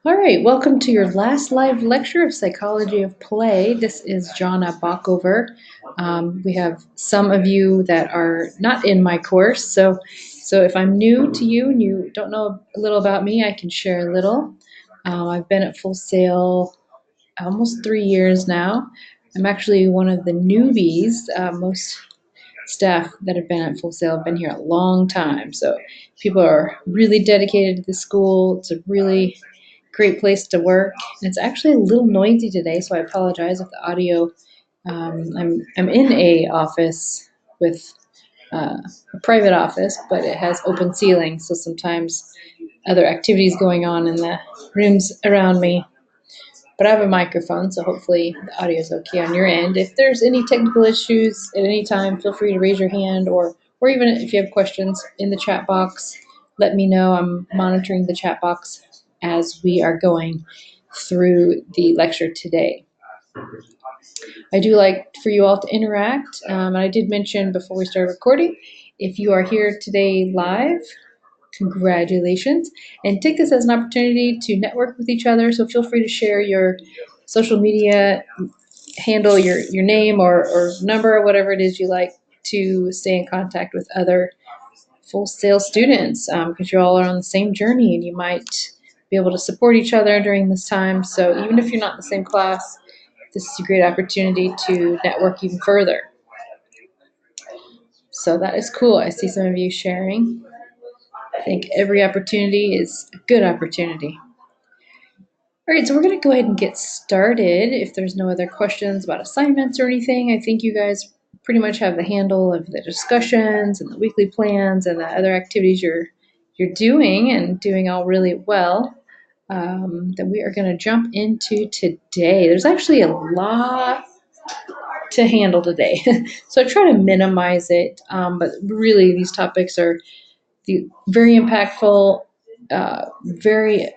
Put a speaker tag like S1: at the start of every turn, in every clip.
S1: All right, welcome to your last live lecture of Psychology of Play. This is Jonna Bockover. We have some of you that are not in my course, so if I'm new to you and you don't know a little about me, I can share a little. I've been at Full Sail almost 3 years now. I'm actually one of the newbies. Most staff that have been at Full Sail have been here a long time, so people are really dedicated to the school. It's a really great place to work. And it's actually a little noisy today, so I apologize if the audio. I'm in a office with a private office, but it has open ceilings, so sometimes other activities going on in the rooms around me. But I have a microphone, so hopefully the audio is okay on your end. If there's any technical issues at any time, feel free to raise your hand, or even if you have questions in the chat box, let me know. I'm monitoring the chat box as we are going through the lecture today. I do like for you all to interact. And I did mention before we start recording, if you are here today live, congratulations. And take this as an opportunity to network with each other. So feel free to share your social media handle, your name or number, or whatever it is you like, to stay in contact with other Full Sail students, because you all are on the same journey and you might be able to support each other during this time. So even if you're not in the same class, this is a great opportunity to network even further. So that is cool. I see some of you sharing. I think every opportunity is a good opportunity. All right, so we're going to go ahead and get started. If there's no other questions about assignments or anything, I think you guys pretty much have the handle of the discussions and the weekly plans and the other activities you're doing and doing all really well. That we are going to jump into today. There's actually a lot to handle today, so I try to minimize it. But really, these topics are very impactful, very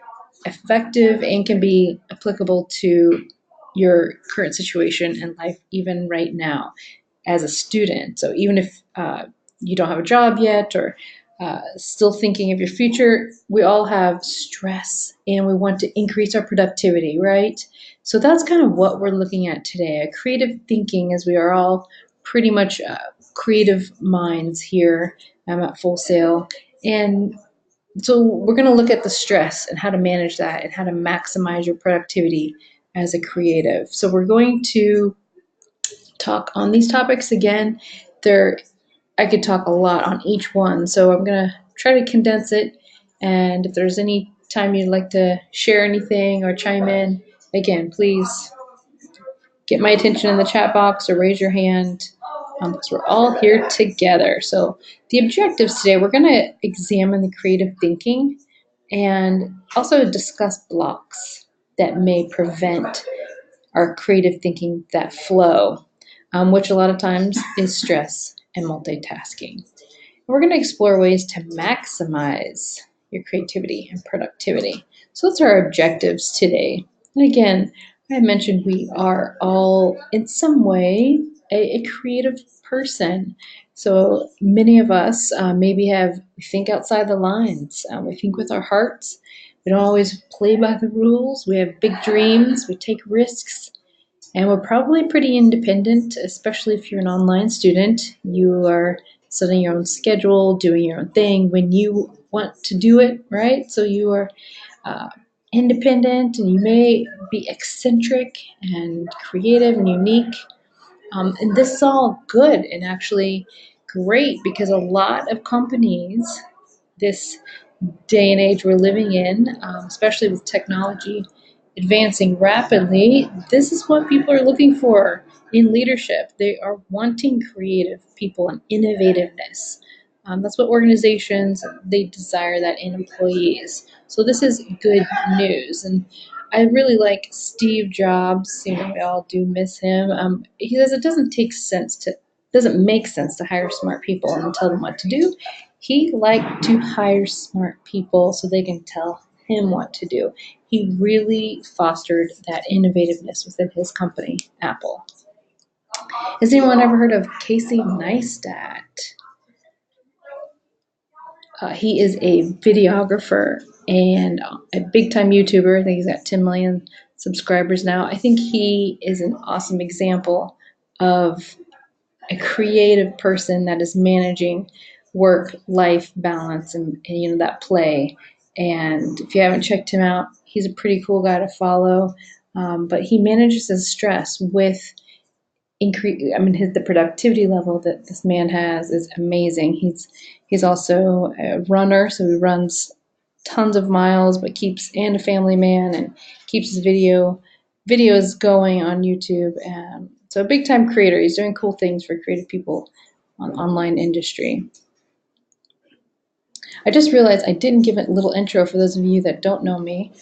S1: effective, and can be applicable to your current situation in life, even right now as a student. So even if you don't have a job yet, or still thinking of your future, we all have stress and we want to increase our productivity, right? So that's kind of what we're looking at today, creative thinking, as we are all pretty much creative minds here at Full Sail. And so we're going to look at the stress and how to manage that and how to maximize your productivity as a creative. So we're going to talk on these topics again. I could talk a lot on each one, so I'm going to try to condense it. And if there's any time you'd like to share anything or chime in, again, please get my attention in the chat box or raise your hand, because we're all here together. So the objectives today, we're going to examine the creative thinking and also discuss blocks that may prevent our creative thinking, that flow, which a lot of times is stress and multitasking. We're going to explore ways to maximize your creativity and productivity. So those are our objectives today. And again, I mentioned we are all in some way a creative person. So many of us maybe we think outside the lines. We think with our hearts. We don't always play by the rules. We have big dreams. We take risks. And we're probably pretty independent, especially if you're an online student. You are setting your own schedule, doing your own thing when you want to do it, right? So you are independent, and you may be eccentric and creative and unique. And this is all good and actually great, because a lot of companies, this day and age we're living in, especially with technology advancing rapidly, this is what people are looking for in leadership. They are wanting creative people and innovativeness. That's what organizations, they desire that in employees. So this is good news. And I really like Steve Jobs. We all do miss him. He says it doesn't make sense to hire smart people and tell them what to do. He liked to hire smart people so they can tell him what to do. He really fostered that innovativeness within his company, Apple. Has anyone ever heard of Casey Neistat? He is a videographer and a big time YouTuber. I think he's got 10 million subscribers now. I think he is an awesome example of a creative person that is managing work life balance and that play. And if you haven't checked him out, he's a pretty cool guy to follow. But he manages his stress with the productivity level that this man has is amazing. He's also a runner, so he runs tons of miles, but and a family man, and keeps his videos going on YouTube. And so a big time creator. He's doing cool things for creative people on online industry. I just realized I didn't give a little intro for those of you that don't know me.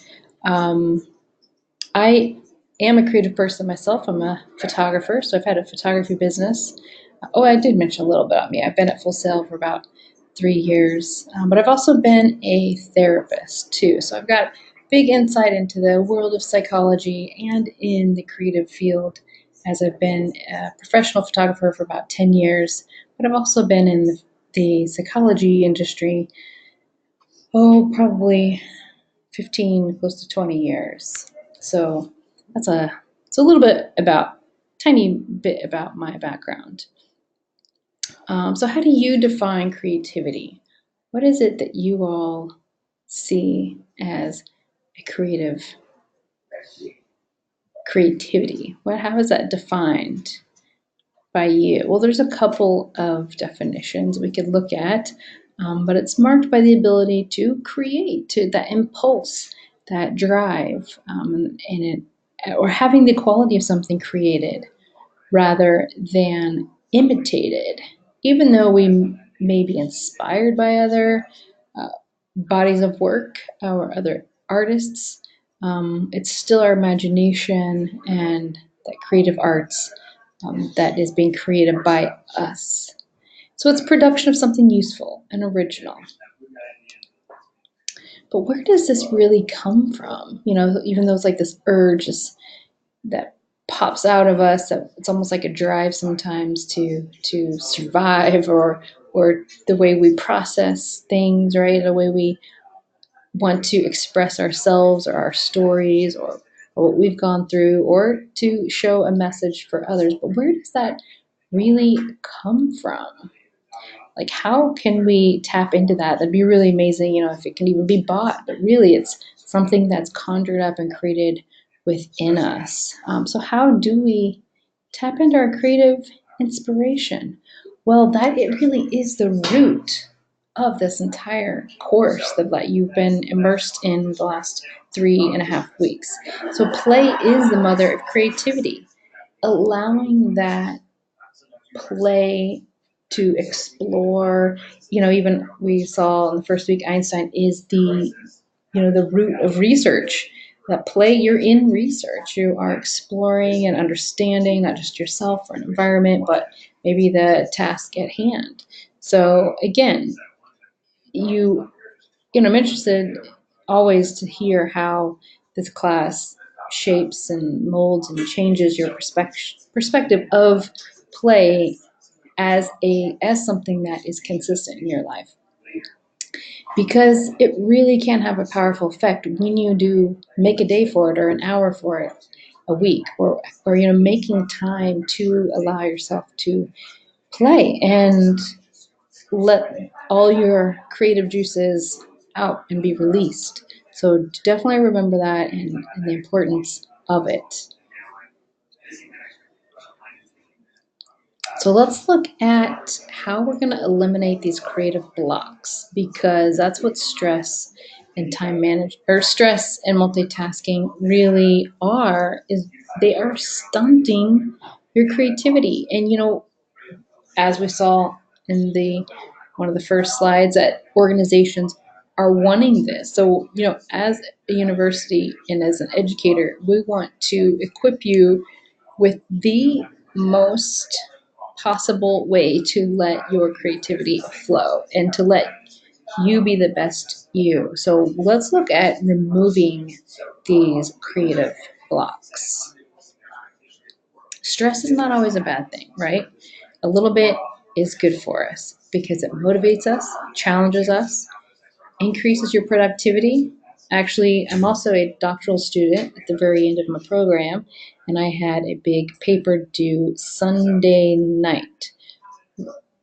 S1: I am a creative person myself. I'm a photographer, so I've had a photography business. Oh, I did mention a little bit about me. I've been at Full Sail for about 3 years, but I've also been a therapist too. So I've got big insight into the world of psychology and in the creative field, as I've been a professional photographer for about 10 years, but I've also been in the psychology industry, probably 15, close to 20 years. So it's a little bit tiny bit about my background. So how do you define creativity? What is it that you all see as a creativity? How is that defined by you? Well, there's a couple of definitions we could look at, but it's marked by the ability to create, to that impulse, that drive, or having the quality of something created rather than imitated. Even though we may be inspired by other uh, bodies of work or other artists, it's still our imagination and that creative arts that is being created by us. So it's production of something useful and original. But where does this really come from? Even though it's like this urge that pops out of us, that it's almost like a drive sometimes to survive, or the way we process things, right? The way we want to express ourselves or our stories, or what we've gone through, or to show a message for others. But where does that really come from? Like, how can we tap into that? That'd be really amazing, if it can even be bought. But really, it's something that's conjured up and created within us. So how do we tap into our creative inspiration? Well, that it really is the root of this entire course that you've been immersed in the last 3.5 weeks. So play is the mother of creativity. Allowing that play to explore, even we saw in the first week, Einstein is the root of research. That play, you're in research. You are exploring and understanding not just yourself or an environment, but maybe the task at hand. So again, I'm interested always to hear how this class shapes and molds and changes your perspective of play as something that is consistent in your life, because it really can have a powerful effect when you do make a day for it or an hour for it a week, or making time to allow yourself to play and let all your creative juices out and be released. So definitely remember that, and the importance of it. So let's look at how we're going to eliminate these creative blocks, because that's what stress and stress and multitasking really are. Is they are stunting your creativity. And as we saw in the one of the first slides, that organizations are wanting this. So as a university and as an educator, we want to equip you with the most possible way to let your creativity flow and to let you be the best you. So let's look at removing these creative blocks. Stress is not always a bad thing, right? A little bit is good for us because it motivates us, challenges us, increases your productivity. Actually, I'm also a doctoral student at the very end of my program, and I had a big paper due Sunday night.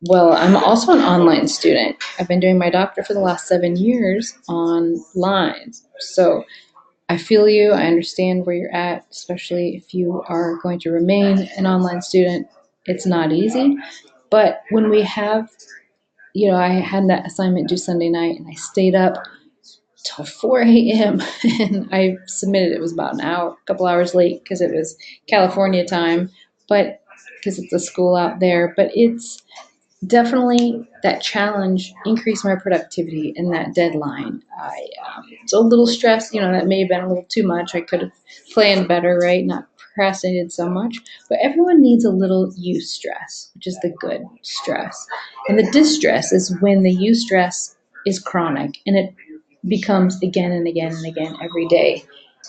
S1: Well, I'm also an online student. I've been doing my doctorate for the last 7 years online. So I feel you. I understand where you're at, especially if you are going to remain an online student. It's not easy. But when we have, I had that assignment due Sunday night and I stayed up till 4 a.m. and I submitted. It was about a couple hours late because it was California time, but because it's a school out there. But it's definitely that challenge increased my productivity in that deadline. I was a little stressed. That may have been a little too much. I could have planned better, right? Not procrastinated so much. But everyone needs a little eustress, which is the good stress. And the distress is when the eustress is chronic and it becomes again and again and again every day.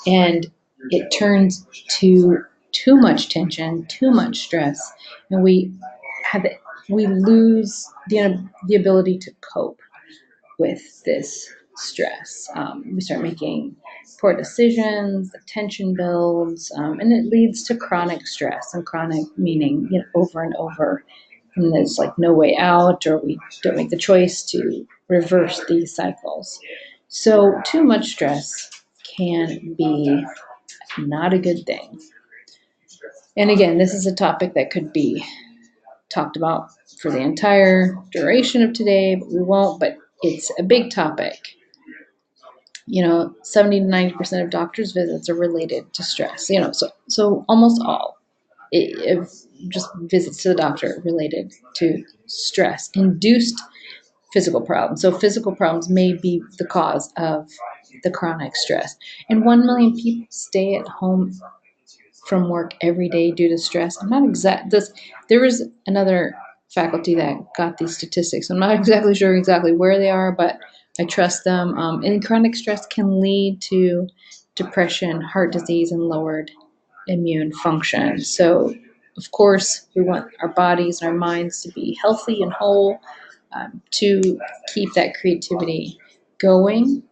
S1: And it turns to too much tension, too much stress, and have we lose the ability to cope with this stress. We start making poor decisions, the tension builds, and it leads to chronic stress. And chronic meaning, over and over. And there's like no way out, or we don't make the choice to reverse these cycles. So, too much stress can be not a good thing. And again, this is a topic that could be talked about for the entire duration of today, but we won't. But it's a big topic. 70 to 90% of doctors' visits are related to stress. So almost all if just visits to the doctor related to stress induced physical problems. So physical problems may be the cause of the chronic stress. And 1 million people stay at home from work every day due to stress. I'm not exact. There was another faculty that got these statistics. I'm not exactly sure where they are, but I trust them. And chronic stress can lead to depression, heart disease, and lowered immune function. So, of course, we want our bodies and our minds to be healthy and whole, to keep that creativity going.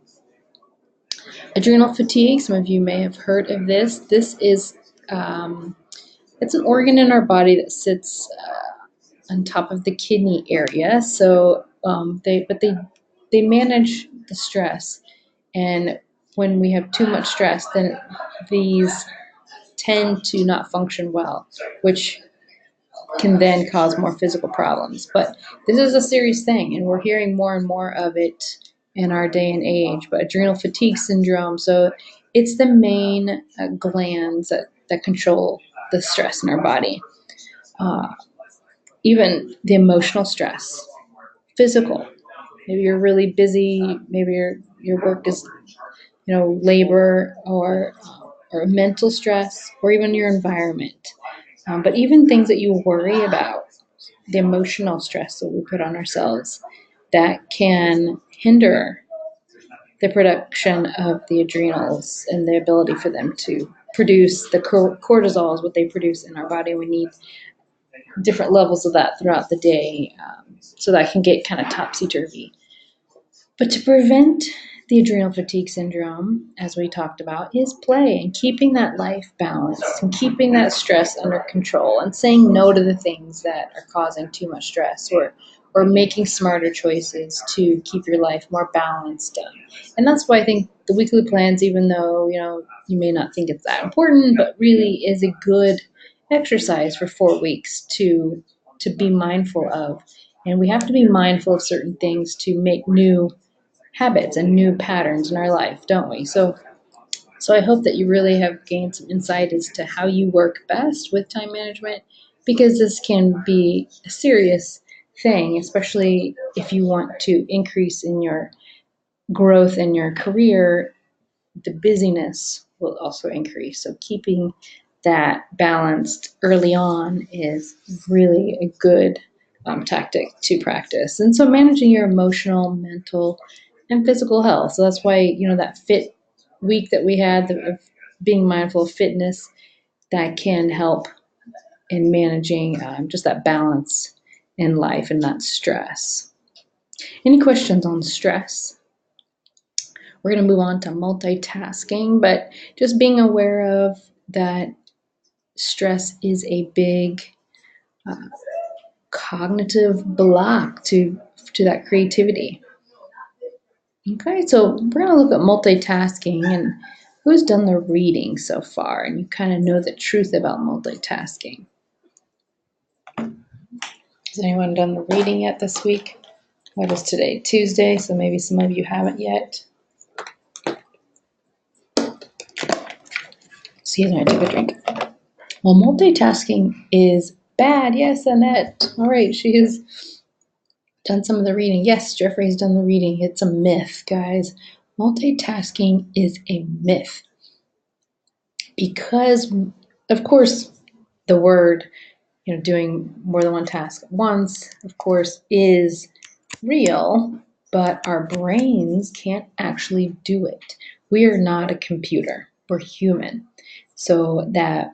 S1: Adrenal fatigue, some of you may have heard of this. This is it's an organ in our body that sits on top of the kidney area. So they manage the stress, and when we have too much stress, then these tend to not function well, which can then cause more physical problems. But this is a serious thing, and we're hearing more and more of it in our day and age. But adrenal fatigue syndrome, so it's the main glands that control the stress in our body. Even the emotional stress, physical. Maybe you're really busy. Maybe your work is, labor or mental stress, or even your environment. But even things that you worry about, the emotional stress that we put on ourselves, that can hinder the production of the adrenals and the ability for them to produce the cortisol is what they produce in our body. We need different levels of that throughout the day, so that can get kind of topsy-turvy. But to prevent the adrenal fatigue syndrome, as we talked about, is play and keeping that life balanced and keeping that stress under control and saying no to the things that are causing too much stress, or making smarter choices to keep your life more balanced. And that's why I think the weekly plans, even though you may not think it's that important, but really is a good exercise for 4 weeks to be mindful of. And we have to be mindful of certain things to make new habits and new patterns in our life, don't we? So I hope that you really have gained some insight as to how you work best with time management, because this can be a serious thing, especially if you want to increase in your growth in your career. The busyness will also increase. So keeping that balanced early on is really a good tactic to practice. And so managing your emotional, mental, and physical health. So that's why, that fit week that we had of being mindful of fitness, that can help in managing just that balance in life and not stress. Any questions on stress? We're going to move on to multitasking, but just being aware of that stress is a big uh, cognitive block to that creativity. Okay, so we're going to look at multitasking and who's done the reading so far, and you kind of know the truth about multitasking. Has anyone done the reading yet this week? What is today? Tuesday, so maybe some of you haven't yet. Excuse me, I took a drink. Well, multitasking is bad. Yes, Annette. All right, she has done some of the reading. Yes, Jeffrey's done the reading. It's a myth, guys. Multitasking is a myth. Because, of course, the word, doing more than one task at once, of course, is real, but our brains can't actually do it. We are not a computer. We're human. So that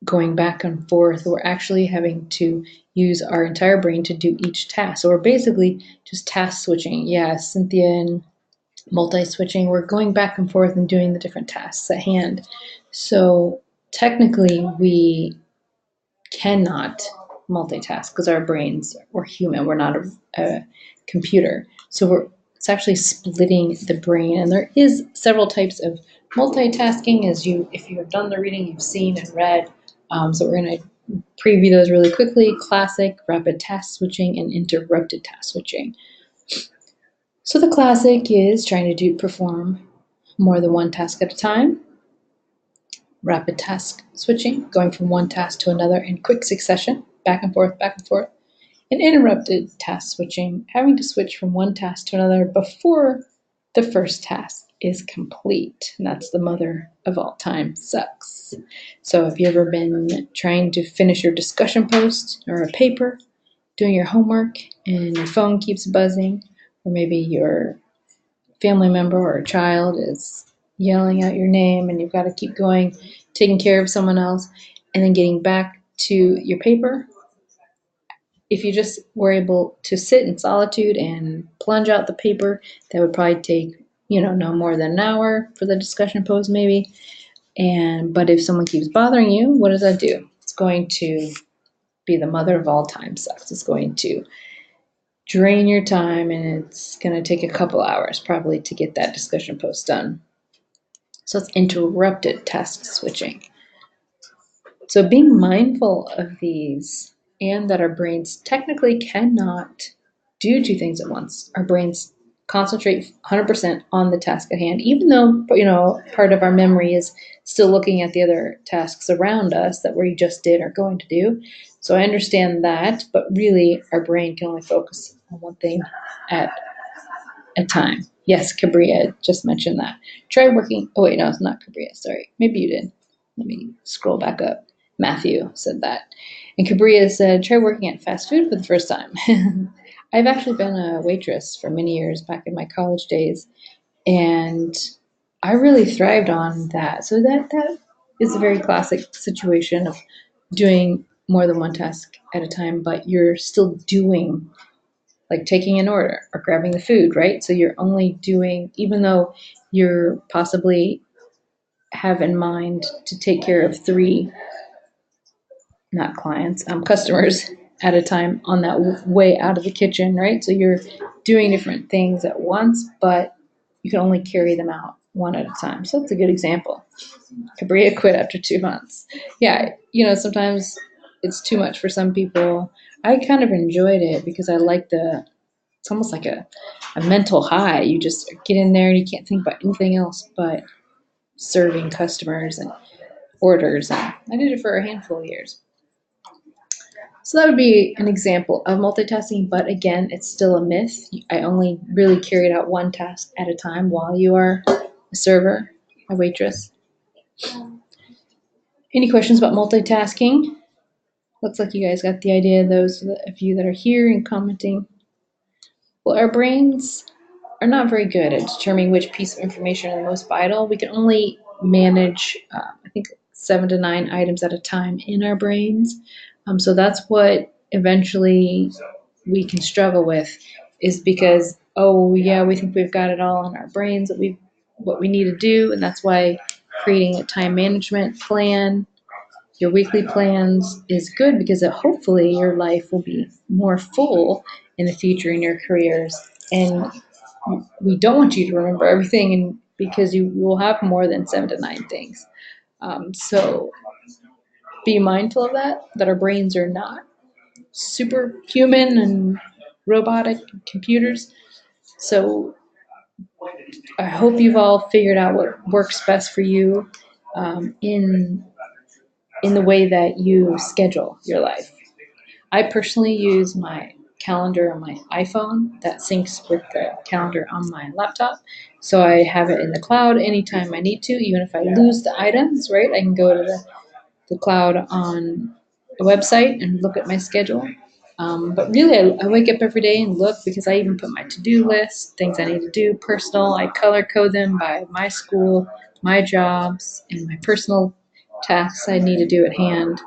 S1: going back and forth, we're actually having to use our entire brain to do each task. So we're basically just task switching. Yeah, Cynthia and multi-switching. We're going back and forth and doing the different tasks at hand. So technically, we cannot multitask because our brains, we're human. We're not a computer. So it's actually splitting the brain. And there is several types of multitasking. If you have done the reading, you've seen and read. So we're going to preview those really quickly. Classic, rapid task switching, and interrupted task switching. So the classic is trying to perform more than one task at a time. Rapid task switching, going from one task to another in quick succession, back and forth, and interrupted task switching, having to switch from one task to another before the first task is complete. And that's the mother of all time sucks. So have you ever been trying to finish your discussion post or a paper, doing your homework, and your phone keeps buzzing, or maybe your family member or a child is yelling out your name and you've got to keep going, taking care of someone else, and then getting back to your paper? If you just were able to sit in solitude and plunge out the paper, that would probably take, no more than an hour for the discussion post maybe. But if someone keeps bothering you, what does that do? It's going to be the mother of all time sucks. It's going to drain your time, and it's going to take a couple hours probably to get that discussion post done. So it's interrupted task switching. So being mindful of these, and that our brains technically cannot do two things at once. Our brains concentrate 100% on the task at hand, even though, part of our memory is still looking at the other tasks around us that we just did or going to do. So I understand that, but really our brain can only focus on one thing at a time. Yes, Cabria just mentioned that. Try working. Oh, wait, no, it's not Cabria. Sorry. Maybe you did. Let me scroll back up. Matthew said that. And Cabria said, try working at fast food for the first time. I've actually been a waitress for many years back in my college days, and I really thrived on that. So that is a very classic situation of doing more than one task at a time, but you're still doing, like taking an order or grabbing the food, right? So you're only doing, even though you're possibly have in mind to take care of three, not clients, customers at a time on that way out of the kitchen, right? So you're doing different things at once, but you can only carry them out one at a time. So that's a good example. Cabria quit after 2 months. Yeah, sometimes it's too much for some people. I kind of enjoyed it because I like it's almost like a mental high. You just get in there and you can't think about anything else but serving customers and orders. And I did it for a handful of years. So that would be an example of multitasking, but again, it's still a myth. I only really carried out one task at a time while you are a server, a waitress. Any questions about multitasking? Looks like you guys got the idea, those of you that are here and commenting. Well, our brains are not very good at determining which piece of information are the most vital. We can only manage, I think, 7 to 9 items at a time in our brains. So that's what eventually we can struggle with, is because oh yeah, we think we've got it all in our brains that what we need to do, and that's why creating a time management plan, your weekly plans is good because hopefully your life will be more full in the future in your careers. And we don't want you to remember everything, and because you will have more than 7 to 9 things. So be mindful of that our brains are not superhuman and robotic computers. So I hope you've all figured out what works best for you in the way that you schedule your life. I personally use my calendar on my iPhone that syncs with the calendar on my laptop. So I have it in the cloud anytime I need to, even if I lose the items, right? I can go to the cloud on a website and look at my schedule. But really, I wake up every day and look because I even put my to-do list, things I need to do, personal. I color code them by my school, my jobs, and my personal tasks I need to do at hand.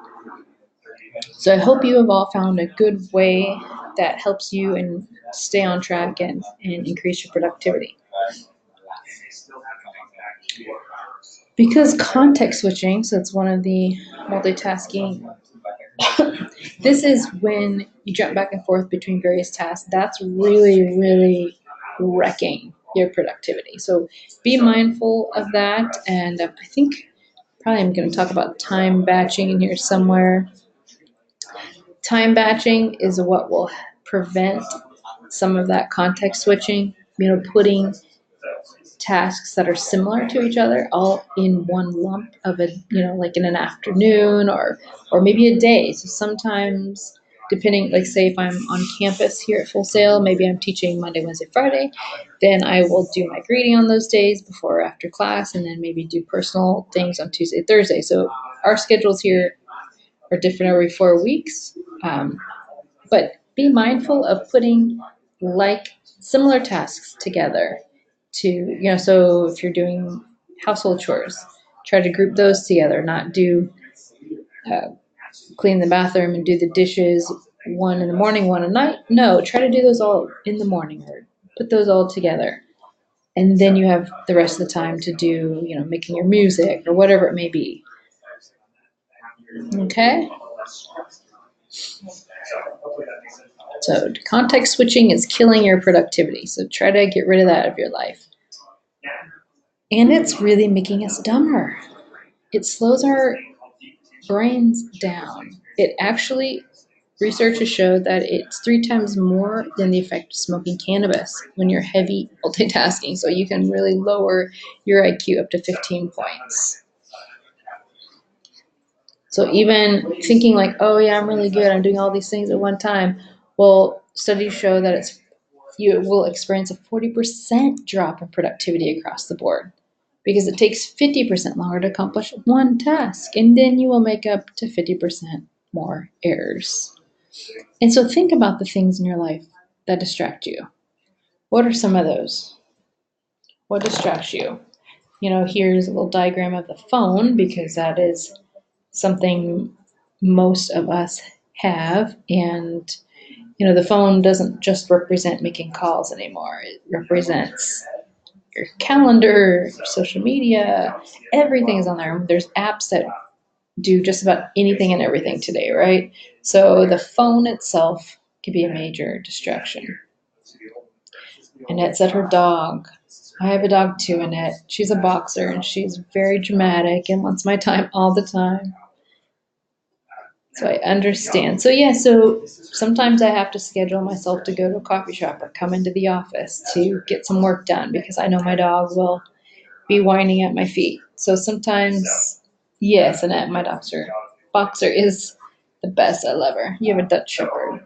S1: So I hope you have all found a good way that helps you and stay on track and increase your productivity. Because context switching, so it's one of the multitasking, this is when you jump back and forth between various tasks. That's really, really wrecking your productivity. So be mindful of that. And I think probably I'm going to talk about time batching in here somewhere. Time batching is what will prevent some of that context switching, putting tasks that are similar to each other all in one lump of a, like in an afternoon or maybe a day. So sometimes depending, like say if I'm on campus here at Full Sail, maybe I'm teaching Monday, Wednesday, Friday, then I will do my greeting on those days before or after class, and then maybe do personal things on Tuesday, Thursday. So our schedules here are different every 4 weeks. But be mindful of putting like similar tasks together to, so if you're doing household chores, try to group those together, not do uh, clean the bathroom and do the dishes one in the morning, one at night. No, try to do those all in the morning or put those all together. And then you have the rest of the time to do, making your music or whatever it may be. Okay? So context switching is killing your productivity. So try to get rid of that out of your life. And it's really making us dumber. It slows our brains down. It actually, research has showed that it's 3 times more than the effect of smoking cannabis when you're heavy multitasking. So you can really lower your IQ up to 15 points. So even thinking like, oh yeah, I'm really good, I'm doing all these things at one time. Well, studies show that you will experience a 40% drop in productivity across the board because it takes 50% longer to accomplish one task, and then you will make up to 50% more errors. And so think about the things in your life that distract you. What are some of those? What distracts you? Here's a little diagram of the phone because that is something most of us have. And, the phone doesn't just represent making calls anymore, it represents your calendar, your social media, everything's on there. There's apps that do just about anything and everything today, right? So the phone itself can be a major distraction. Annette said her dog. I have a dog too, Annette. She's a boxer and she's very dramatic and wants my time all the time. So I understand. So yeah, so sometimes I have to schedule myself to go to a coffee shop or come into the office to get some work done because I know my dog will be whining at my feet. So sometimes, yes, Annette, my boxer is the best. I love her. You have a Dutch Shepherd.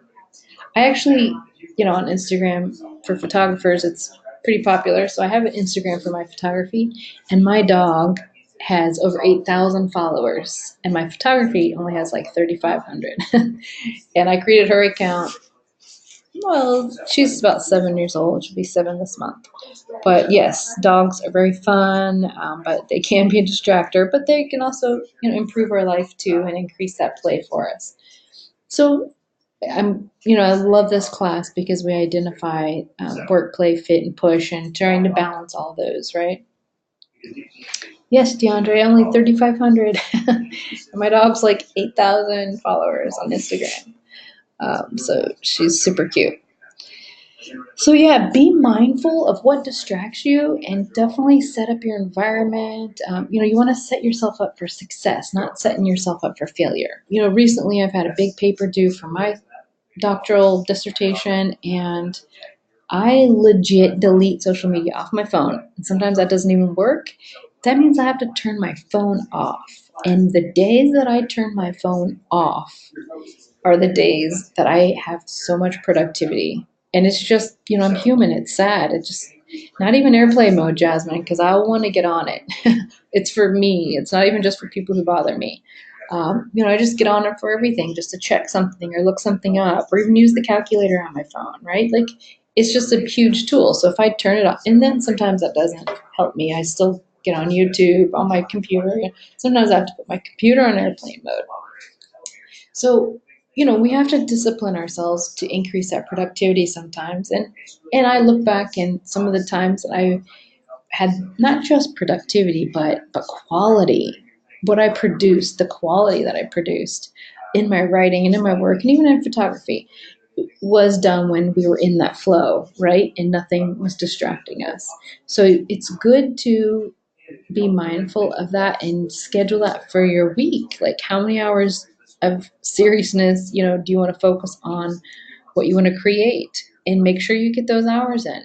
S1: I actually, on Instagram for photographers, it's pretty popular. So I have an Instagram for my photography, and my dog has over 8,000 followers, and my photography only has like 3,500. And I created her account. Well, she's about 7 years old. She'll be 7 this month. But yes, dogs are very fun, but they can be a distractor. But they can also, improve our life too and increase that play for us. So I love this class because we identify work, play, fit, and push, and trying to balance all those, right? Yes, DeAndre, only 3,500. My dog's like 8,000 followers on Instagram. So she's super cute. So yeah, be mindful of what distracts you and definitely set up your environment. You want to set yourself up for success, not setting yourself up for failure. Recently I've had a big paper due for my doctoral dissertation, and I legit delete social media off my phone. And sometimes that doesn't even work. That means I have to turn my phone off. And the days that I turn my phone off are the days that I have so much productivity. And it's just, I'm human. It's sad. It's just not even airplane mode, Jasmine, because I want to get on it. It's for me. It's not even just for people who bother me. I just get on it for everything, just to check something or look something up or even use the calculator on my phone, right? Like, it's just a huge tool. So if I turn it off, and then sometimes that doesn't help me. I still get on YouTube on my computer. Sometimes I have to put my computer on airplane mode. So, we have to discipline ourselves to increase that productivity sometimes. And I look back and some of the times that I had not just productivity, but quality. What I produced, the quality that I produced in my writing and in my work and even in photography was done when we were in that flow, right? And nothing was distracting us. So it's good to be mindful of that and schedule that for your week. Like, how many hours of seriousness, do you want to focus on what you want to create, and make sure you get those hours in.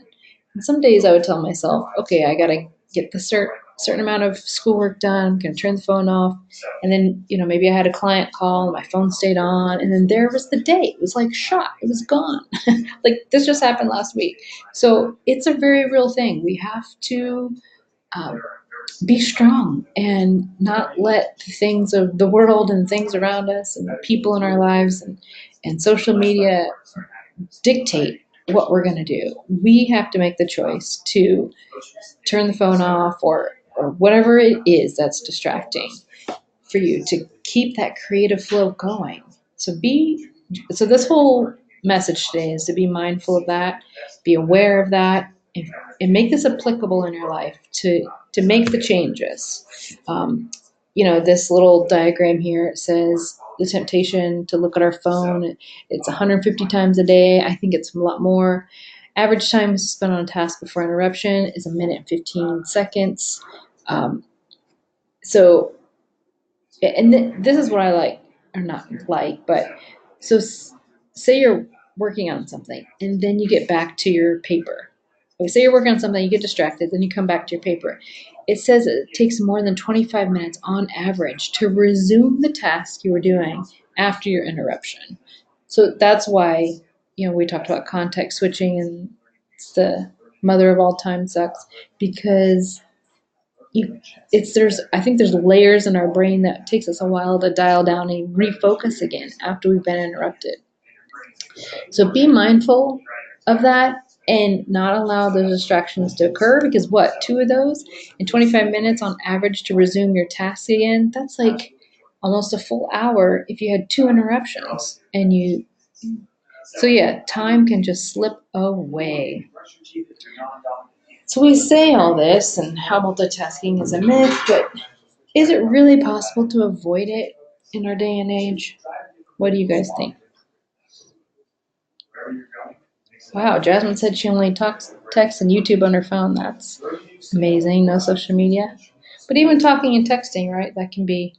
S1: And some days I would tell myself, okay, I got to get the certain amount of schoolwork done. I'm going to turn the phone off. And then, maybe I had a client call and my phone stayed on. And then there was the day. It was like shot. It was gone. Like, this just happened last week. So it's a very real thing. We have to um, be strong and not let the things of the world and things around us and the people in our lives and social media dictate what we're going to do. We have to make the choice to turn the phone off or whatever it is that's distracting for you to keep that creative flow going. So this whole message today is to be mindful of that, be aware of that, and make this applicable in your life to make the changes. This little diagram here, it says the temptation to look at our phone. It's 150 times a day. I think it's a lot more. Average time spent on a task before interruption is 1 minute and 15 seconds. Um, so and this is what I like, or not like, but so say you're working on something and then you get back to your paper. Okay, say you're working on something, you get distracted, then you come back to your paper. It says it takes more than 25 minutes on average to resume the task you were doing after your interruption. So that's why, we talked about context switching, and it's the mother of all time sucks, because I think there's layers in our brain that takes us a while to dial down and refocus again after we've been interrupted. So be mindful of that and not allow those distractions to occur, because two of those in 25 minutes on average to resume your task again, that's like almost a full hour if you had two interruptions. So yeah, time can just slip away. So we say all this and how multitasking is a myth, but is it really possible to avoid it in our day and age? What do you guys think? Wow, Jasmine said she only talks, texts, and YouTube on her phone. That's amazing. No social media. But even talking and texting, right? That can be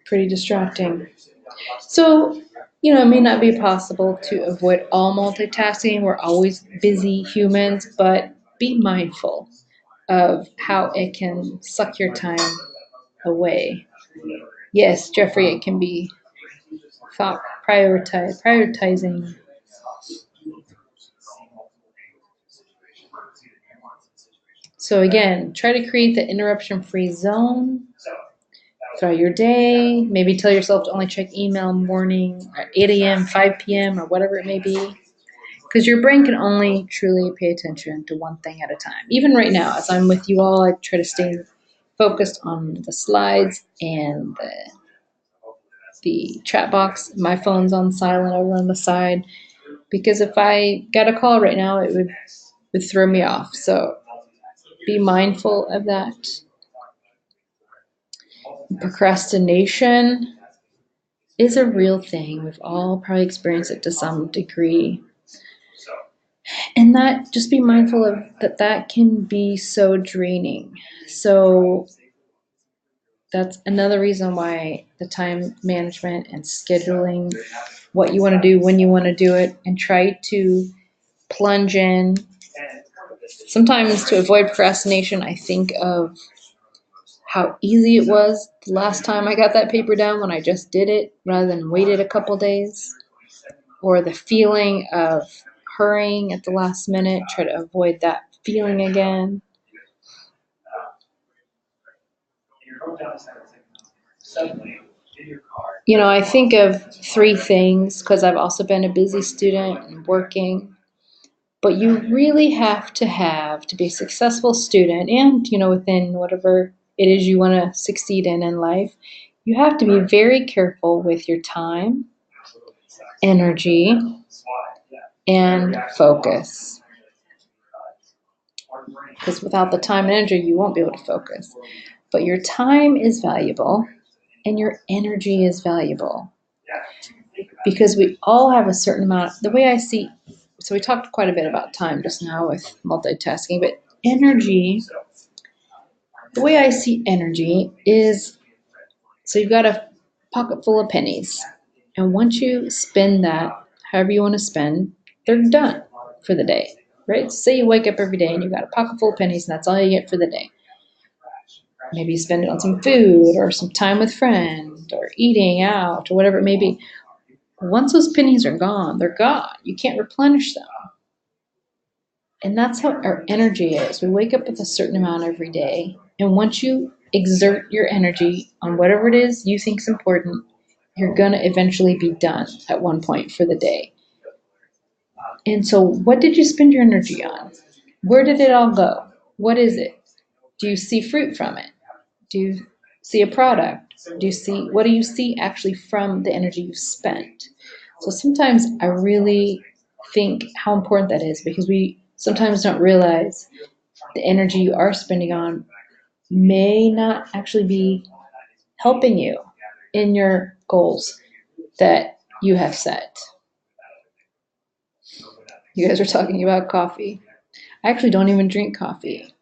S1: pretty distracting. So, it may not be possible to avoid all multitasking. We're always busy humans, but be mindful of how it can suck your time away. Yes, Jeffrey, it can be thought prioritizing. So again, try to create the interruption-free zone throughout your day. Maybe tell yourself to only check email morning at 8 a.m., 5 p.m., or whatever it may be. Because your brain can only truly pay attention to one thing at a time. Even right now, as I'm with you all, I try to stay focused on the slides and the chat box. My phone's on silent over on the side because if I got a call right now, it would throw me off. So be mindful of that. Procrastination is a real thing. We've all probably experienced it to some degree. And that, just be mindful of that can be so draining. So that's another reason why the time management and scheduling what you want to do, when you want to do it, and try to plunge in. Sometimes to avoid procrastination, I think of how easy it was the last time I got that paper down when I just did it rather than waited a couple days, or the feeling of hurrying at the last minute, try to avoid that feeling again. I think of three things because I've also been a busy student and working. But you really have to be a successful student and, within whatever it is you want to succeed in life, you have to be very careful with your time, energy, and focus. Because without the time and energy, you won't be able to focus. But your time is valuable and your energy is valuable. Because we all have a certain amount. The way I see, so we talked quite a bit about time just now with multitasking, but energy, the way I see energy is, so you've got a pocket full of pennies. And once you spend that, however you want to spend, they're done for the day, right? So say you wake up every day and you've got a pocket full of pennies and that's all you get for the day. Maybe you spend it on some food or some time with friends or eating out or whatever it may be. Once those pennies are gone, they're gone. You can't replenish them. And that's how our energy is. We wake up with a certain amount every day. And once you exert your energy on whatever it is you think is important, you're going to eventually be done at one point for the day. And so what did you spend your energy on? Where did it all go? What is it? Do you see fruit from it? Do you see a product? What do you see actually from the energy you've spent? So sometimes I really think how important that is because we sometimes don't realize the energy you are spending on may not actually be helping you in your goals that you have set. You guys are talking about coffee. I actually don't even drink coffee.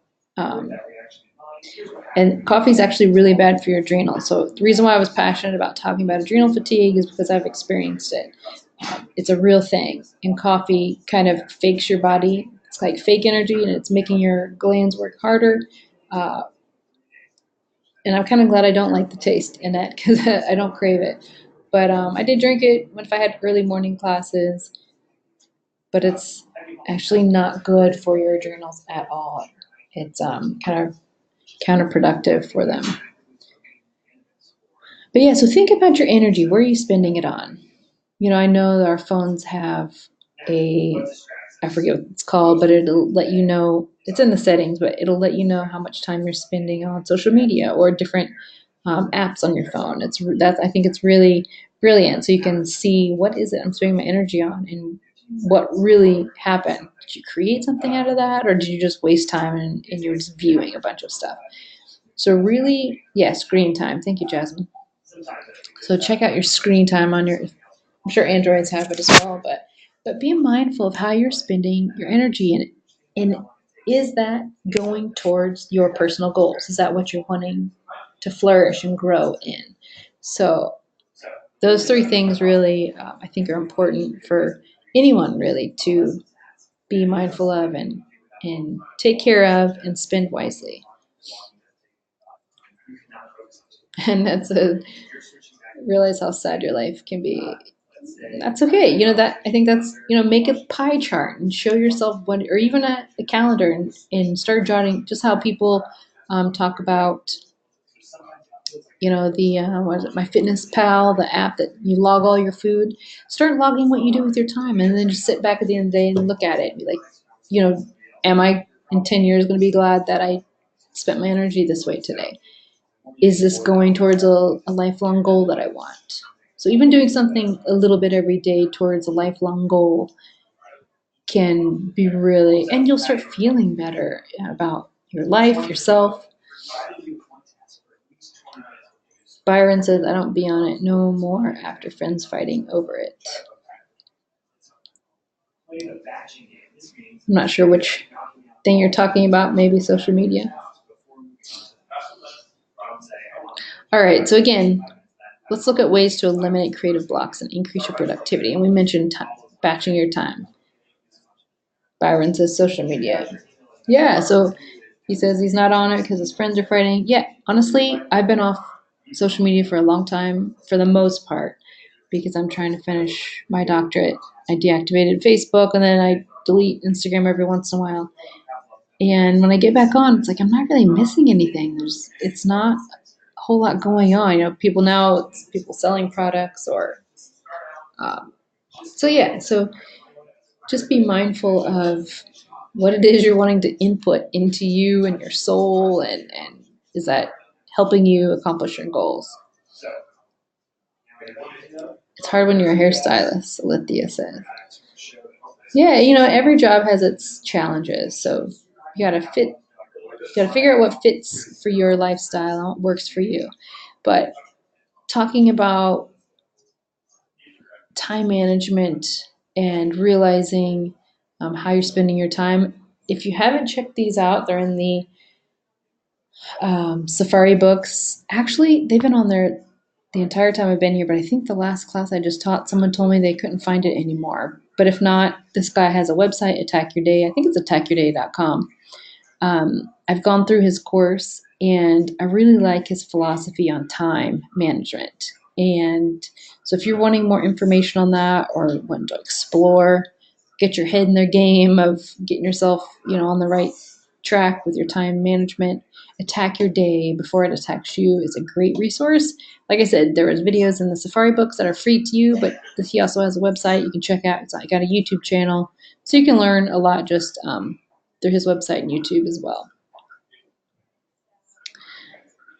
S1: And coffee is actually really bad for your adrenals. So the reason why I was passionate about talking about adrenal fatigue is because I've experienced it. It's a real thing. And coffee kind of fakes your body. It's like fake energy, and it's making your glands work harder. And I'm kind of glad I don't like the taste in it because I don't crave it. But I did drink it if I had early morning classes. But it's actually not good for your adrenals at all. It's kind of counterproductive for them. But yeah, so think about your energy. Where are you spending it on? I know that our phones have I forget what it's called, but it'll let you know, it's in the settings, but it'll let you know how much time you're spending on social media or different apps on your phone. I think it's really brilliant. So you can see what is it I'm spending my energy on and what really happened. Did you create something out of that, or did you just waste time and you're just viewing a bunch of stuff? So really, yeah, screen time. Thank you, Jasmine. So check out your screen time on I'm sure Androids have it as well, but be mindful of how you're spending your energy and is that going towards your personal goals? Is that what you're wanting to flourish and grow in? So those three things really, I think, are important for anyone really to be mindful of and take care of and spend wisely. And realize how sad your life can be. That's okay. I think that's, make a pie chart and show yourself or even a calendar and start jotting just how people talk about, what is it, My Fitness Pal, the app that you log all your food. Start logging what you do with your time and then just sit back at the end of the day and look at it and be like, am I in 10 years going to be glad that I spent my energy this way today? Is this going towards a lifelong goal that I want? So even doing something a little bit every day towards a lifelong goal can be really, and you'll start feeling better about your life, yourself. Byron says, I don't be on it no more after friends fighting over it. I'm not sure which thing you're talking about, maybe social media. All right, so again, let's look at ways to eliminate creative blocks and increase your productivity. And we mentioned batching your time. Byron says social media. Yeah, so he says he's not on it because his friends are fighting. Yeah, honestly, I've been off social media for a long time for the most part because I'm trying to finish my doctorate. I deactivated Facebook and then I delete Instagram every once in a while. And when I get back on, it's like I'm not really missing anything. It's not a whole lot going on. You know, people now, it's people selling products or, um, so yeah, so just be mindful of what it is you're wanting to input into you and your soul, and is that helping you accomplish your goals? It's hard when you're a hairstylist, Alithia says. Yeah, you know, every job has its challenges, so you gotta fit. You gotta figure out what fits for your lifestyle and what works for you. But talking about time management and realizing how you're spending your time. If you haven't checked these out, they're in the Safari books. Actually, they've been on there the entire time I've been here, but I think the last class I just taught, someone told me they couldn't find it anymore. But if not, this guy has a website, Attack Your Day. I think it's attackyourday.com. I've gone through his course and I really like his philosophy on time management. And so if you're wanting more information on that or wanting to explore, get your head in the game of getting yourself, on the right track with your time management, Attack Your Day Before It Attacks You is a great resource. Like I said, there was videos in the Safari books that are free to you, but he also has a website you can check out. It's got a YouTube channel, so you can learn a lot just through his website and YouTube as well.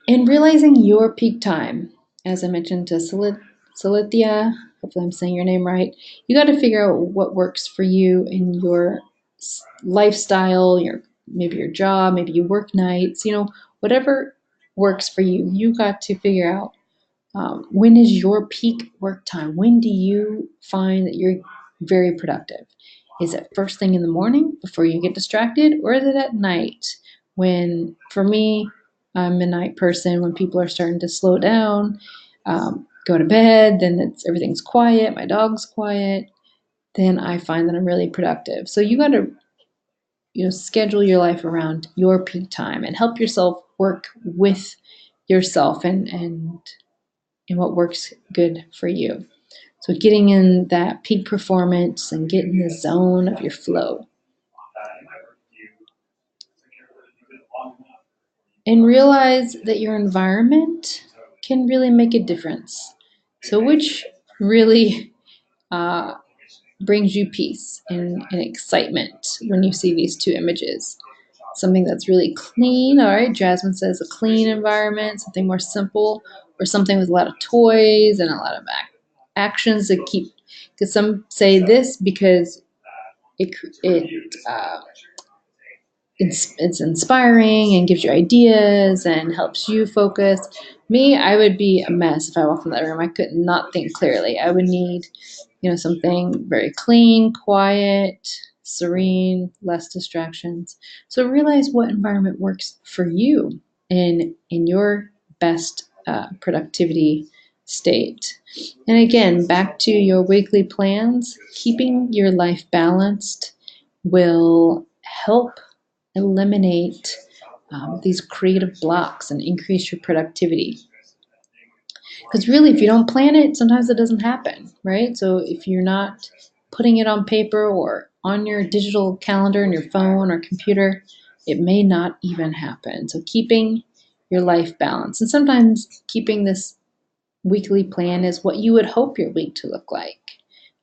S1: And realizing your peak time, as I mentioned to Salithia, hopefully I'm saying your name right, you got to figure out what works for you in your lifestyle, maybe your job, maybe you work nights, whatever works for you. You got to figure out when is your peak work time? When do you find that you're very productive? Is it first thing in the morning before you get distracted, or is it at night? When, for me, I'm a night person. When people are starting to slow down, go to bed, then everything's quiet, my dog's quiet, then I find that I'm really productive. So you got to schedule your life around your peak time and help yourself work with yourself and what works good for you. So getting in that peak performance and get in the zone of your flow. And realize that your environment can really make a difference. So which really uh, brings you peace and excitement when you see these two images? Something that's really clean, all right, Jasmine says a clean environment, something more simple, or something with a lot of toys and a lot of actions to keep, because some say this because uh, it's inspiring and gives you ideas and helps you focus. Me, I would be a mess if I walked in that room. I could not think clearly. I would need, something very clean, quiet, serene, less distractions. So realize what environment works for you in your best productivity state. And again, back to your weekly plans, keeping your life balanced will help eliminate these creative blocks and increase your productivity. Because really, if you don't plan it, sometimes it doesn't happen, right? So if you're not putting it on paper or on your digital calendar on your phone or computer, it may not even happen. So keeping your life balanced. And sometimes keeping this weekly plan is what you would hope your week to look like.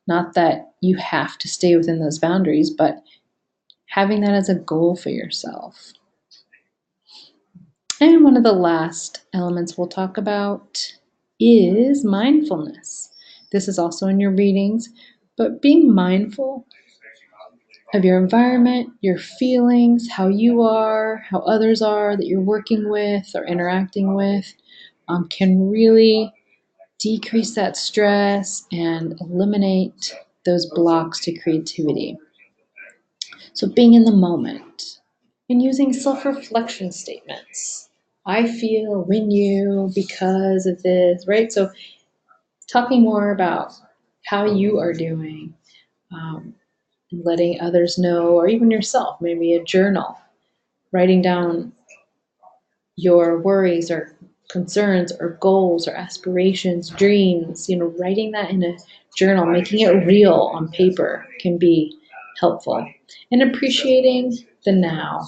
S1: Not that you have to stay within those boundaries, but having that as a goal for yourself. And one of the last elements we'll talk about is mindfulness. This is also in your readings, but being mindful of your environment, your feelings, how you are, how others are that you're working with or interacting with, can really decrease that stress and eliminate those blocks to creativity. So, being in the moment and using self reflection statements. I feel when you, because of this, right? So, talking more about how you are doing, and letting others know, or even yourself, maybe a journal, writing down your worries or concerns or goals or aspirations, dreams, writing that in a journal, making it real on paper can be helpful. And appreciating the now.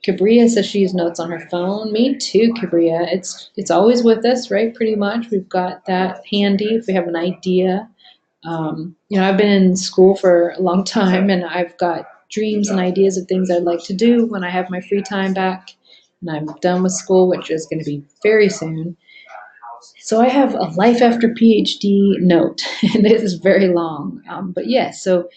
S1: Cabria says she uses notes on her phone. Me too, Cabria. It's always with us, right? Pretty much. We've got that handy if we have an idea. I've been in school for a long time, and I've got dreams and ideas of things I'd like to do when I have my free time back and I'm done with school, which is going to be very soon. So I have a life after PhD note, and it is very long. But yes, so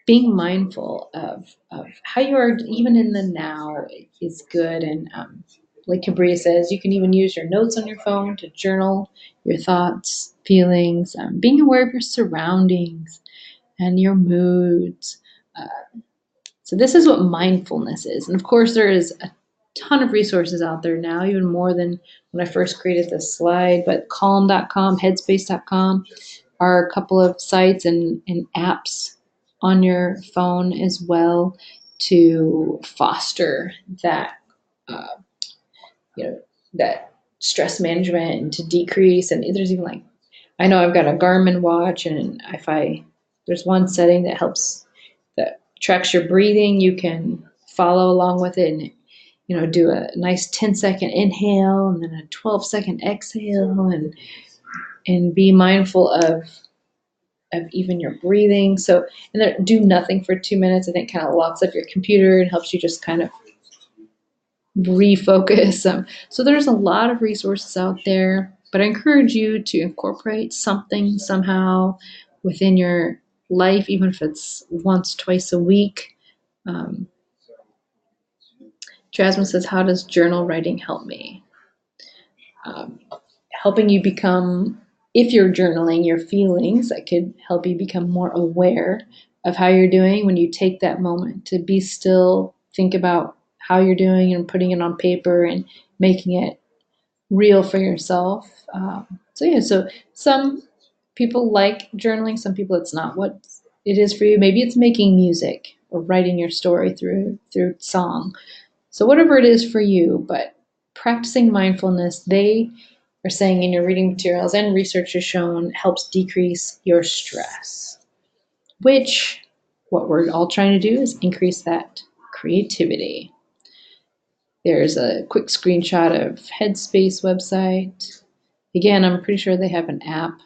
S1: being mindful of how you are even in the now is good. And like Cabria says, you can even use your notes on your phone to journal your thoughts, feelings, being aware of your surroundings and your moods. So this is what mindfulness is. And of course, there is a ton of resources out there now, even more than when I first created this slide. But calm.com, headspace.com are a couple of sites and apps on your phone as well to foster that, uh, that stress management and to decrease. And there's even like, I know I've got a Garmin watch, and there's one setting that tracks your breathing. You can follow along with it and do a nice 10-second inhale and then a 12-second exhale, and be mindful of even your breathing. So, and then do nothing for 2 minutes. I think kind of locks up your computer and helps you just kind of refocus. So there's a lot of resources out there, but I encourage you to incorporate something somehow within your life, even if it's once, twice a week. Jasmine says, how does journal writing help me? Helping you become, if you're journaling your feelings, that could help you become more aware of how you're doing when you take that moment to be still, think about how you're doing and putting it on paper and making it real for yourself. So some people like journaling, some people it's not what it is for you. Maybe it's making music or writing your story through song. So whatever it is for you, but practicing mindfulness, they are saying in your reading materials and research has shown helps decrease your stress, which what we're all trying to do is increase that creativity. There's a quick screenshot of Headspace website. Again, I'm pretty sure they have an app,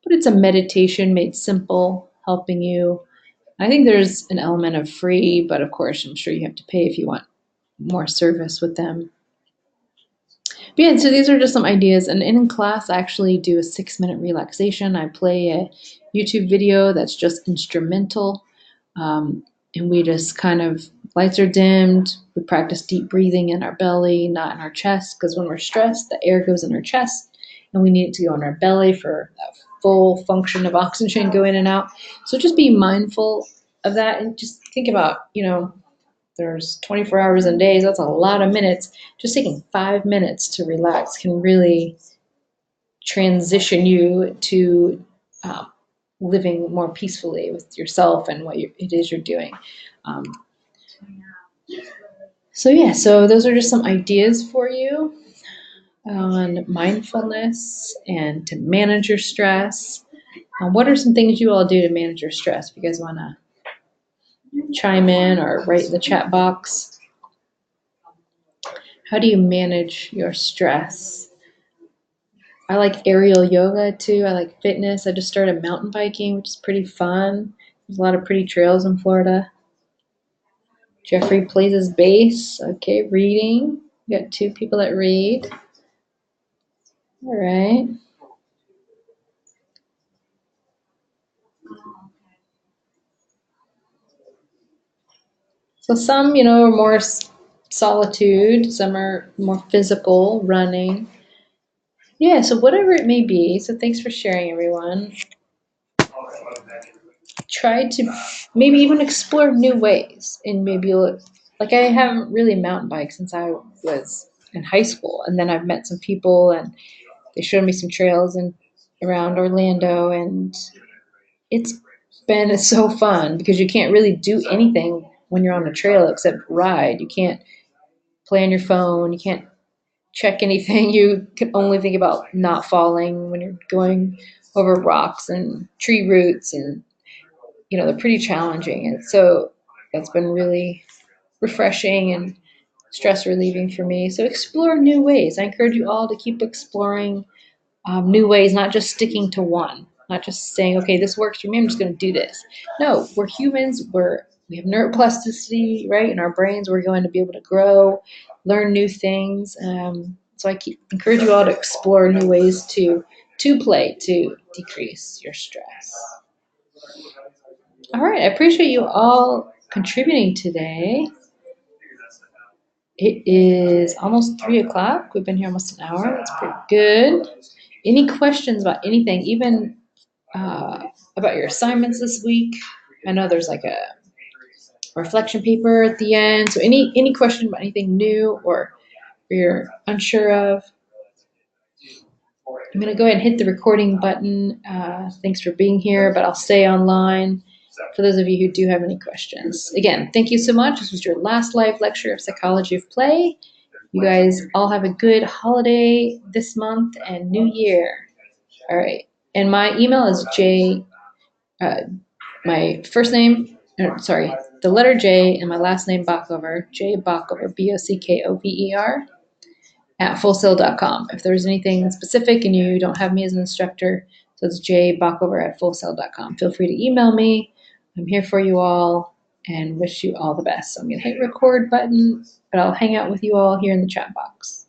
S1: but it's a meditation made simple, helping you. I think there's an element of free, but of course, I'm sure you have to pay if you want more service with them. But yeah, so these are just some ideas. And in class, I actually do a 6-minute relaxation. I play a YouTube video that's just instrumental. And we just kind of, lights are dimmed. We practice deep breathing in our belly, not in our chest, because when we're stressed, the air goes in our chest, and we need it to go in our belly for that full function of oxygen go in and out. So just be mindful of that, and just think about, there's 24 hours in days. That's a lot of minutes. Just taking 5 minutes to relax can really transition you to living more peacefully with yourself and what it is you're doing. So those are just some ideas for you on mindfulness and to manage your stress. What are some things you all do to manage your stress? If you guys want to chime in or write in the chat box. How do you manage your stress? I like aerial yoga too. I like fitness. I just started mountain biking, which is pretty fun. There's a lot of pretty trails in Florida. Jeffrey plays his bass. Okay, reading. We got 2 people that read. All right. So some, are more solitude, some are more physical, running. Yeah, so whatever it may be. So thanks for sharing, everyone. Try to maybe even explore new ways and maybe like I haven't really mountain biked since I was in high school, and then I've met some people and they showed me some trails and around Orlando, and it's been so fun because you can't really do anything when you're on a trail except ride. You can't play on your phone, you can't check anything. You can only think about not falling when you're going over rocks and tree roots, and they're pretty challenging. And so that's been really refreshing and stress relieving for me. So explore new ways. I encourage you all to keep exploring new ways, not just sticking to one, not just saying, okay, this works for me, I'm just going to do this. No, we're humans. We have neuroplasticity, right, in our brains. We're going to be able to grow, learn new things. So I encourage you all to explore new ways to play to decrease your stress. All right, I appreciate you all contributing today. It is almost 3 o'clock. We've been here almost an hour. That's pretty good. Any questions about anything, even about your assignments this week? I know there's like a reflection paper at the end. So any question about anything new or you're unsure of? I'm going to go ahead and hit the recording button. Thanks for being here, but I'll stay online for those of you who do have any questions. Again, thank you so much. This was your last live lecture of Psychology of Play. You guys all have a good holiday this month and New Year. All right. And my email is my first name, the letter J and my last name Bockover, J Bockover, Bockover, at fullsail.com. If there's anything specific and you don't have me as an instructor, so it's jbockover at fullsail.com. Feel free to email me. I'm here for you all and wish you all the best. So I'm going to hit record button, but I'll hang out with you all here in the chat box.